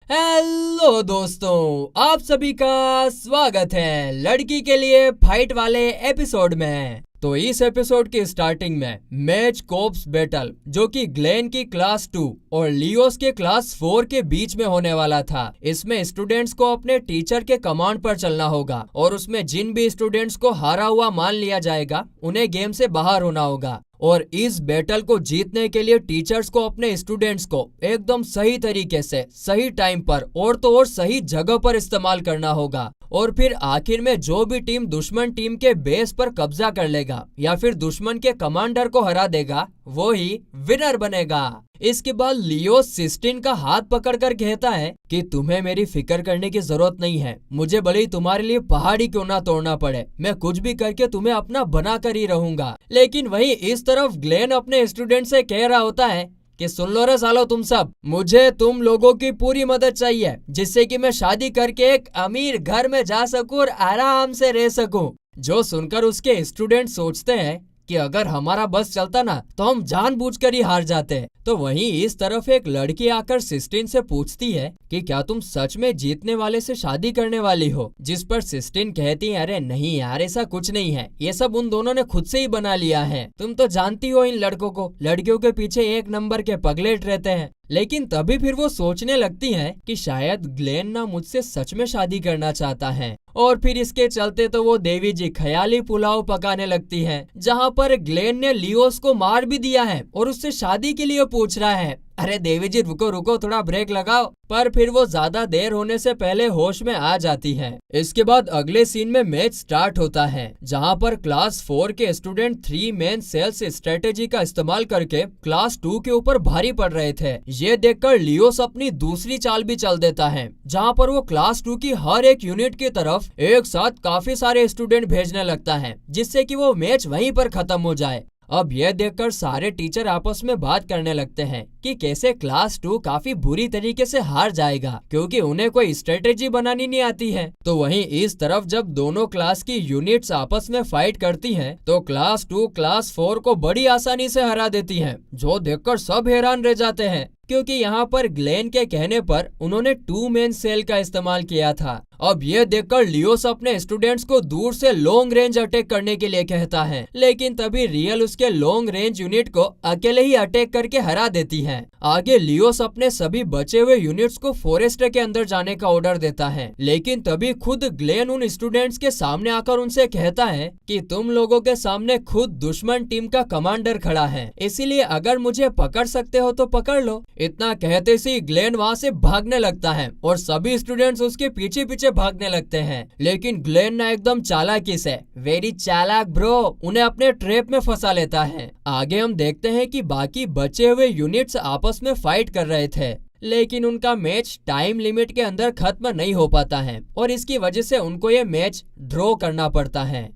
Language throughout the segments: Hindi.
हेलो दोस्तों, आप सभी का स्वागत है लड़की के लिए फाइट वाले एपिसोड में। तो इस एपिसोड की स्टार्टिंग में मैच कोप्स बैटल जो कि ग्लेन की क्लास 2 और लियोस के क्लास 4 के बीच में होने वाला था। इसमें स्टूडेंट्स को अपने टीचर के कमांड पर चलना होगा और उसमें जिन भी स्टूडेंट्स को हारा हुआ मान लिया जाएगा उन्हें गेम से बाहर होना होगा। और इस बैटल को जीतने के लिए टीचर्स को अपने स्टूडेंट्स को एकदम सही तरीके से सही टाइम पर और तो और सही जगह पर इस्तेमाल करना होगा। और फिर आखिर में जो भी टीम दुश्मन टीम के बेस पर कब्जा कर लेगा या फिर दुश्मन के कमांडर को हरा देगा वो ही विनर बनेगा। इसके बाद लियो सिस्टीन का हाथ पकड़कर कहता है कि तुम्हें मेरी फिक्र करने की जरूरत नहीं है, मुझे भले ही तुम्हारे लिए पहाड़ी क्यों ना तोड़ना पड़े, मैं कुछ भी करके तुम्हें अपना बना कर ही रहूंगा। लेकिन वहीं इस तरफ ग्लेन अपने स्टूडेंट से कह रहा होता है कि सुन लो रे सालो तुम सब, मुझे तुम लोगों की पूरी मदद चाहिए जिससे कि मैं शादी करके एक अमीर घर में जा सकूं और आराम से रह सकूं। जो सुनकर उसके स्टूडेंट सोचते हैं कि अगर हमारा बस चलता ना तो हम जानबूझकर ही हार जाते। तो वहीं इस तरफ एक लड़की आकर सिस्टीन से पूछती है कि क्या तुम सच में जीतने वाले से शादी करने वाली हो, जिस पर सिस्टीन कहती है अरे नहीं यार, ऐसा कुछ नहीं है, ये सब उन दोनों ने खुद से ही बना लिया है। तुम तो जानती हो इन लड़कों को, लड़कियों के पीछे एक नंबर के पगलेट रहते हैं। लेकिन तभी फिर वो सोचने लगती हैं कि शायद ग्लेन ना मुझसे सच में शादी करना चाहता है। और फिर इसके चलते तो वो देवी जी ख्याली पुलाव पकाने लगती है जहाँ पर ग्लेन ने लियोस को मार भी दिया है और उससे शादी के लिए पूछ रहा है। अरे देवी जी रुको रुको, थोड़ा ब्रेक लगाओ। पर फिर वो ज्यादा देर होने से पहले होश में आ जाती है। इसके बाद अगले सीन में मैच स्टार्ट होता है जहाँ पर क्लास 4 के स्टूडेंट 3 मेन सेल्स स्ट्रेटेजी का इस्तेमाल करके क्लास 2 के ऊपर भारी पड़ रहे थे। ये देखकर लियोस अपनी दूसरी चाल भी चल देता है जहाँ पर वो क्लास 2 की हर एक यूनिट की तरफ एक साथ काफी सारे स्टूडेंट भेजने लगता है जिससे कि वो मैच वहीं पर खत्म हो जाए। अब यह देखकर सारे टीचर आपस में बात करने लगते हैं कि कैसे क्लास 2 काफी बुरी तरीके से हार जाएगा क्योंकि उन्हें कोई स्ट्रेटेजी बनानी नहीं आती है। तो वहीं इस तरफ जब दोनों क्लास की यूनिट्स आपस में फाइट करती हैं, तो क्लास 2 क्लास 4 को बड़ी आसानी से हरा देती है, जो देखकर सब हैरान रह जाते हैं क्योंकि यहाँ पर ग्लेन के कहने पर उन्होंने 2 मेन सेल का इस्तेमाल किया था। अब ये देखकर लियोस अपने स्टूडेंट्स को दूर से लॉन्ग रेंज अटैक करने के लिए कहता है, लेकिन तभी रियल उसके लॉन्ग रेंज यूनिट को अकेले ही अटैक करके हरा देती है। आगे लियोस अपने सभी बचे हुए यूनिट्स को फॉरेस्ट के अंदर जाने का ऑर्डर देता है, लेकिन तभी खुद ग्लेन उन स्टूडेंट्स के सामने आकर उनसे कहता है कि तुम लोगों के सामने खुद दुश्मन टीम का कमांडर खड़ा है, इसीलिए अगर मुझे पकड़ सकते हो तो पकड़ लो। इतना कहते ही ग्लेन वहाँ से भागने लगता है और सभी स्टूडेंट्स उसके पीछे पीछे भागने लगते हैं। लेकिन ग्लेन ना एकदम चालाकी से, वेरी चालाक ब्रो, उन्हें अपने ट्रैप में फंसा लेता है। आगे हम देखते हैं कि बाकी बचे हुए यूनिट्स आपस में फाइट कर रहे थे, लेकिन उनका मैच टाइम लिमिट के अंदर खत्म नहीं हो पाता है और इसकी वजह से उनको ये मैच ड्रॉ करना पड़ता है।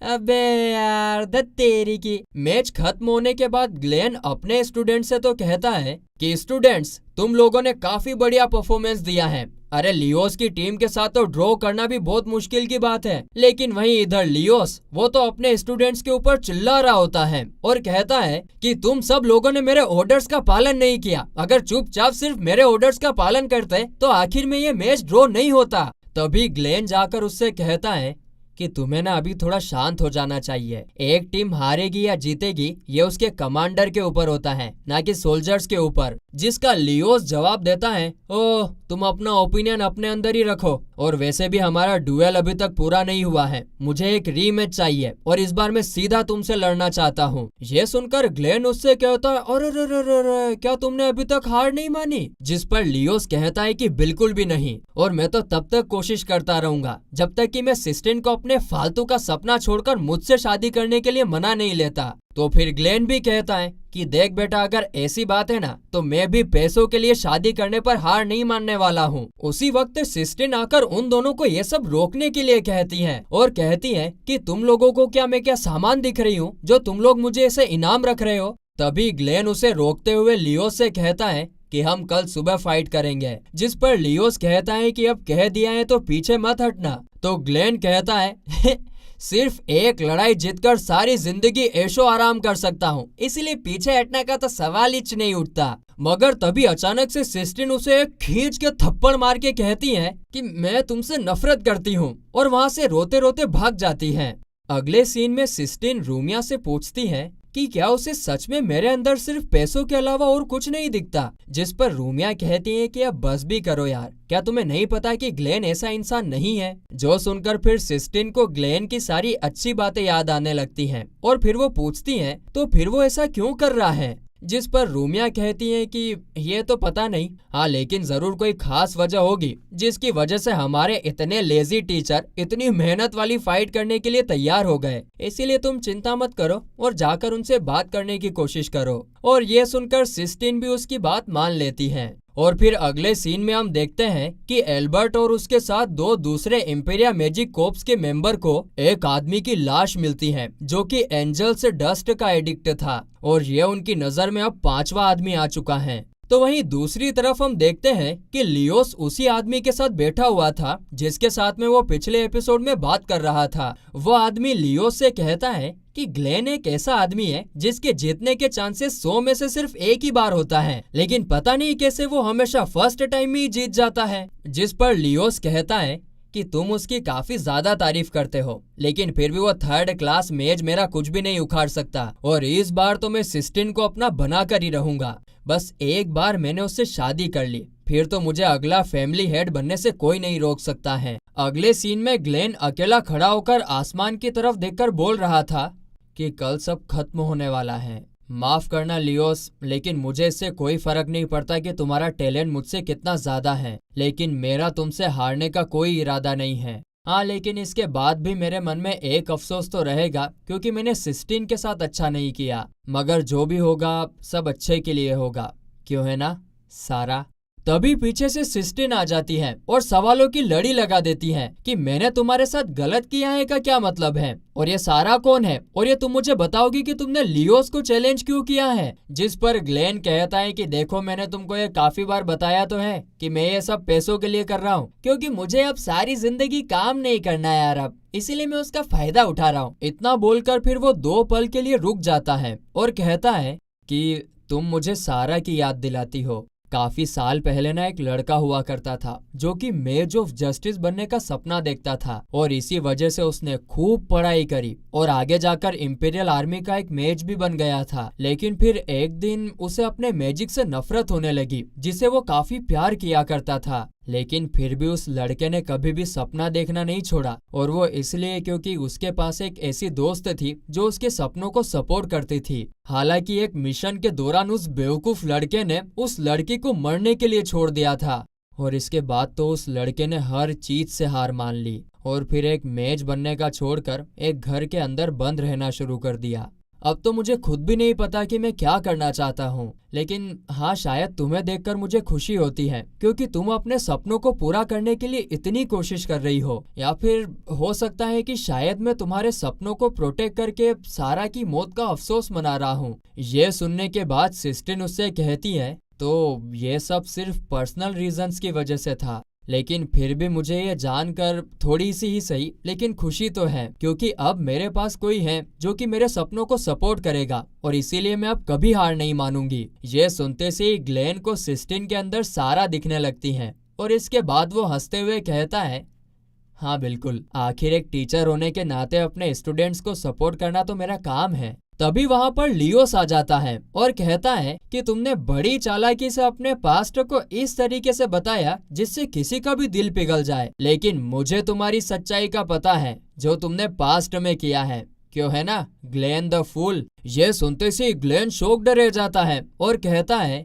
अबे यार तेरी की। मैच खत्म होने के बाद ग्लेन अपने स्टूडेंट से तो कहता है कि स्टूडेंट्स, तुम लोगों ने काफी बढ़िया परफॉर्मेंस दिया है। अरे लियोस की टीम के साथ तो ड्रॉ करना भी बहुत मुश्किल की बात है, लेकिन वहीं इधर लियोस वो तो अपने स्टूडेंट्स के ऊपर चिल्ला रहा होता है और कहता है कि तुम सब लोगों ने मेरे ऑर्डर्स का पालन नहीं किया, अगर चुपचाप सिर्फ मेरे ऑर्डर्स का पालन करते तो आखिर में ये मैच ड्रॉ नहीं होता। तभी ग्लेन जाकर उससे कहता है कि तुम्हें ना अभी थोड़ा शांत हो जाना चाहिए। एक टीम हारेगी या जीतेगी ये उसके कमांडर के ऊपर होता है, ना कि सोल्जर्स के ऊपर। जिसका लियोस जवाब देता है, ओह तुम अपना ओपिनियन अपने अंदर ही रखो, और वैसे भी हमारा डुएल अभी तक पूरा नहीं हुआ है, मुझे एक रीमैच चाहिए और इस बार मैं सीधा तुमसे लड़ना चाहता हूँ। ये सुनकर ग्लेन उससे कहता है, अरे क्या तुमने अभी तक हार नहीं मानी? जिस पर लियोस कहता है कि बिल्कुल भी नहीं, और मैं तो तब तक कोशिश करता रहूंगा जब तक कि मैं सिस्टिन को अपने फालतू का सपना छोड़कर मुझसे शादी करने के लिए मना नहीं लेता। तो फिर ग्लेन भी कहता है कि देख बेटा, अगर ऐसी बात है ना तो मैं भी पैसों के लिए शादी करने पर हार नहीं मानने वाला हूँ। उसी वक्त सिस्टिन आकर उन दोनों को ये सब रोकने के लिए कहती है और कहती है कि तुम लोगों को क्या मैं क्या सामान दिख रही हूँ जो तुम लोग मुझे ऐसे इनाम रख रहे हो? तभी ग्लेन उसे रोकते हुए लियोस से कहता है कि हम कल सुबह फाइट करेंगे। जिस पर लियोस कहता है कि अब कह दिया है तो पीछे मत हटना। तो ग्लेन कहता है सिर्फ एक लड़ाई जीतकर सारी जिंदगी ऐशो आराम कर सकता हूँ, इसलिए पीछे हटने का तो सवाल ही नहीं उठता। मगर तभी अचानक से सिस्टीन उसे खींच के थप्पड़ मार के कहती है कि मैं तुमसे नफरत करती हूँ, और वहाँ से रोते रोते भाग जाती है। अगले सीन में सिस्टीन रूमिया से पूछती है कि क्या उसे सच में मेरे अंदर सिर्फ पैसों के अलावा और कुछ नहीं दिखता, जिस पर रूमिया कहती है कि अब बस भी करो यार, क्या तुम्हें नहीं पता कि ग्लेन ऐसा इंसान नहीं है। जो सुनकर फिर सिस्टीन को ग्लेन की सारी अच्छी बातें याद आने लगती हैं और फिर वो पूछती हैं तो फिर वो ऐसा क्यों कर रहा है, जिस पर रूमिया कहती है कि ये तो पता नहीं, हाँ लेकिन जरूर कोई खास वजह होगी जिसकी वजह से हमारे इतने लेजी टीचर इतनी मेहनत वाली फाइट करने के लिए तैयार हो गए, इसीलिए तुम चिंता मत करो और जाकर उनसे बात करने की कोशिश करो। और ये सुनकर सिस्टीन भी उसकी बात मान लेती है। और फिर अगले सीन में हम देखते हैं कि एल्बर्ट और उसके साथ दो दूसरे इम्पेरिया मैजिक कोर्प्स के मेंबर को एक आदमी की लाश मिलती है जो कि एंजल्स डस्ट का एडिक्ट था, और ये उनकी नजर में अब पांचवा आदमी आ चुका है। तो वहीं दूसरी तरफ हम देखते हैं कि लियोस उसी आदमी के साथ बैठा हुआ था जिसके साथ में वो पिछले एपिसोड में बात कर रहा था। वो आदमी लियोस से कहता है कि ग्लेन एक ऐसा आदमी है जिसके जीतने के चांसेस 100 में से सिर्फ एक ही बार होता है, लेकिन पता नहीं कैसे वो हमेशा फर्स्ट टाइम में ही जीत जाता है। जिस पर लियोस कहता है कि तुम उसकी काफी ज्यादा तारीफ करते हो, लेकिन फिर भी वो थर्ड क्लास मेज मेरा कुछ भी नहीं उखाड़ सकता, और इस बार तो मैं सिस्टीन को अपना बना कर ही रहूंगा। बस एक बार मैंने उससे शादी कर ली, फिर तो मुझे अगला फैमिली हेड बनने से कोई नहीं रोक सकता है। अगले सीन में ग्लेन अकेला खड़ा होकर आसमान की तरफ देखकर बोल रहा था कि कल सब खत्म होने वाला है। माफ करना लियोस, लेकिन मुझे इससे कोई फर्क नहीं पड़ता कि तुम्हारा टैलेंट मुझसे कितना ज्यादा है, लेकिन मेरा तुमसे हारने का कोई इरादा नहीं है। हाँ, लेकिन इसके बाद भी मेरे मन में एक अफसोस तो रहेगा क्योंकि मैंने सिस्टीन के साथ अच्छा नहीं किया, मगर जो भी होगा सब अच्छे के लिए होगा, क्यों है ना सारा। तभी पीछे से सिस्टीन आ जाती है और सवालों की लड़ी लगा देती है कि मैंने तुम्हारे साथ गलत किया है का क्या मतलब है, और ये सारा कौन है, और ये तुम मुझे बताओगी कि तुमने लियोस को चैलेंज क्यों किया है। जिस पर ग्लेन कहता है कि देखो मैंने तुमको ये काफी बार बताया तो है कि मैं ये सब पैसों के लिए कर रहा हूँ, क्योंकि मुझे अब सारी जिंदगी काम नहीं करना है यार, अब इसीलिए मैं उसका फायदा उठा रहा हूँ। इतना बोलकर फिर वो 2 पल के लिए रुक जाता है और कहता है कि तुम मुझे सारा की याद दिलाती हो। काफी साल पहले ना एक लड़का हुआ करता था जो कि मेज ऑफ जस्टिस बनने का सपना देखता था, और इसी वजह से उसने खूब पढ़ाई करी और आगे जाकर इंपीरियल आर्मी का एक मेज भी बन गया था। लेकिन फिर एक दिन उसे अपने मैजिक से नफरत होने लगी जिसे वो काफी प्यार किया करता था, लेकिन फिर भी उस लड़के ने कभी भी सपना देखना नहीं छोड़ा, और वो इसलिए क्योंकि उसके पास एक ऐसी दोस्त थी जो उसके सपनों को सपोर्ट करती थी। हालांकि एक मिशन के दौरान उस बेवकूफ लड़के ने उस लड़की को मरने के लिए छोड़ दिया था, और इसके बाद तो उस लड़के ने हर चीज से हार मान ली और फिर एक मेज बनने का छोड़कर एक घर के अंदर बंद रहना शुरू कर दिया। अब तो मुझे खुद भी नहीं पता कि मैं क्या करना चाहता हूँ, लेकिन हाँ शायद तुम्हें देखकर मुझे खुशी होती है क्योंकि तुम अपने सपनों को पूरा करने के लिए इतनी कोशिश कर रही हो, या फिर हो सकता है कि शायद मैं तुम्हारे सपनों को प्रोटेक्ट करके सारा की मौत का अफसोस मना रहा हूँ। ये सुनने के बाद सिस्टीन उससे कहती है तो ये सब सिर्फ पर्सनल रीजंस की वजह से था, लेकिन फिर भी मुझे ये जानकर थोड़ी सी ही सही लेकिन खुशी तो है क्योंकि अब मेरे पास कोई है जो कि मेरे सपनों को सपोर्ट करेगा, और इसीलिए मैं अब कभी हार नहीं मानूंगी। ये सुनते से ही ग्लेन को सिस्टीन के अंदर सारा दिखने लगती है, और इसके बाद वो हंसते हुए कहता है हाँ बिल्कुल, आखिर एक टीचर होने के नाते अपने स्टूडेंट्स को सपोर्ट करना तो मेरा काम है। तभी वहाँ पर लियोस आ जाता है और कहता है कि तुमने बड़ी चालाकी से अपने पास्ट को इस तरीके से बताया जिससे किसी का भी दिल पिघल जाए, लेकिन मुझे तुम्हारी सच्चाई का पता है जो तुमने पास्ट में किया है, क्यों है ना ग्लेन द फूल। ये सुनते से ग्लेन शॉक्ड रह जाता है और कहता है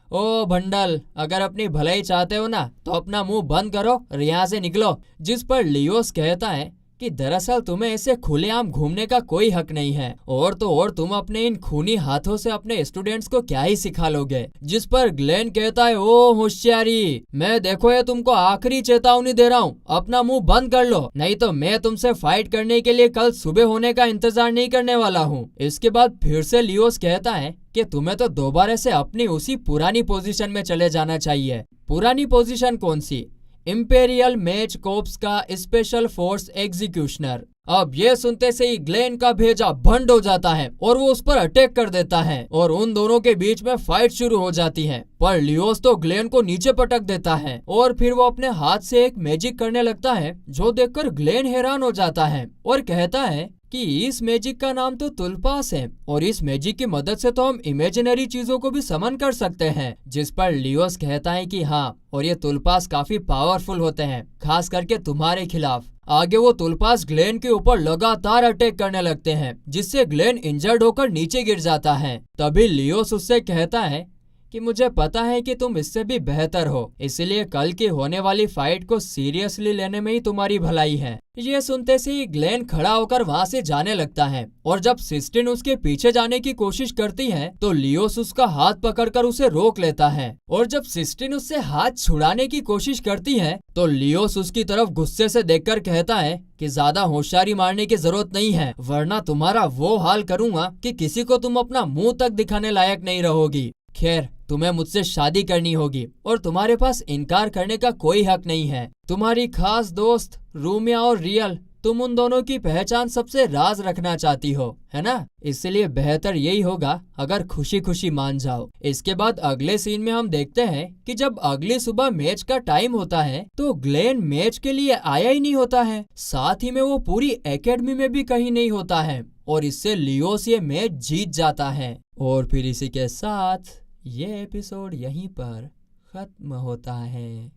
ओ भंडल, अगर अपनी भलाई चाहते हो ना तो अपना मुंह बंद करो और यहाँ से निकलो। जिस पर लियोस कहता है कि दरअसल तुम्हें ऐसे खुलेआम घूमने का कोई हक नहीं है, और तो और तुम अपने इन खूनी हाथों से अपने स्टूडेंट्स को क्या ही सिखा लोगे। जिस पर ग्लेन कहता है ओ होशियारी, मैं देखो ये तुमको आखिरी चेतावनी दे रहा हूँ, अपना मुंह बंद कर लो, नहीं तो मैं तुमसे फाइट करने के लिए कल सुबह होने का इंतजार नहीं करने वाला हूँ। इसके बाद फिर से लियोस कहता है कि तुम्हें तो दोबारा से अपनी उसी पुरानी पोजीशन में चले जाना चाहिए। पुरानी पोजीशन कौन सी? इंपेरियल मेज कोर्प्स का स्पेशल फोर्स एग्जीक्यूशनर। अब ये सुनते से ही ग्लेन का भेजा भंड हो जाता है और वो उस पर अटैक कर देता है और उन दोनों के बीच में फाइट शुरू हो जाती है। पर लियोस तो ग्लेन को नीचे पटक देता है और फिर वो अपने हाथ से एक मैजिक करने लगता है, जो देखकर ग्लेन हैरान हो जाता है और कहता है कि इस मैजिक का नाम तो तुलपास है और इस मैजिक की मदद से तो हम इमेजिनरी चीजों को भी समन कर सकते हैं। जिस पर लियोस कहता है कि हाँ, और ये तुलपास काफी पावरफुल होते हैं, खास करके तुम्हारे खिलाफ। आगे वो तुलपास ग्लेन के ऊपर लगातार अटैक करने लगते हैं, जिससे ग्लेन इंजर्ड होकर नीचे गिर जाता है। तभी लियोस उससे कहता है कि मुझे पता है कि तुम इससे भी बेहतर हो, इसलिए कल की होने वाली फाइट को सीरियसली लेने में ही तुम्हारी भलाई है। ये सुनते से ही ग्लेन खड़ा होकर वहाँ से जाने लगता है और जब सिस्टिन उसके पीछे जाने की कोशिश करती है तो लियोस उसका हाथ पकड़कर उसे रोक लेता है और जब सिस्टिन उससे हाथ छुड़ाने की कोशिश करती है तो लियोस उसकी तरफ गुस्से से देखकर कहता है कि ज्यादा होशियारी मारने की जरूरत नहीं है, वरना तुम्हारा वो हाल करूंगा कि किसी को तुम अपना मुंह तक दिखाने लायक नहीं रहोगी। खैर, तुम्हें मुझसे शादी करनी होगी और तुम्हारे पास इनकार करने का कोई हक नहीं है। तुम्हारी खास दोस्त रूमिया और रियल, तुम उन दोनों की पहचान सबसे राज रखना चाहती हो, है ना? इसलिए बेहतर यही होगा अगर खुशी खुशी मान जाओ। इसके बाद अगले सीन में हम देखते हैं कि जब अगली सुबह मैच का टाइम होता है तो ग्लेन मैच के लिए आया ही नहीं होता है, साथ ही में वो पूरी एकेडमी में भी कहीं नहीं होता है और इससे लियोस ये मैच जीत जाता है। और फिर इसी के साथ ये एपिसोड यहीं पर खत्म होता है।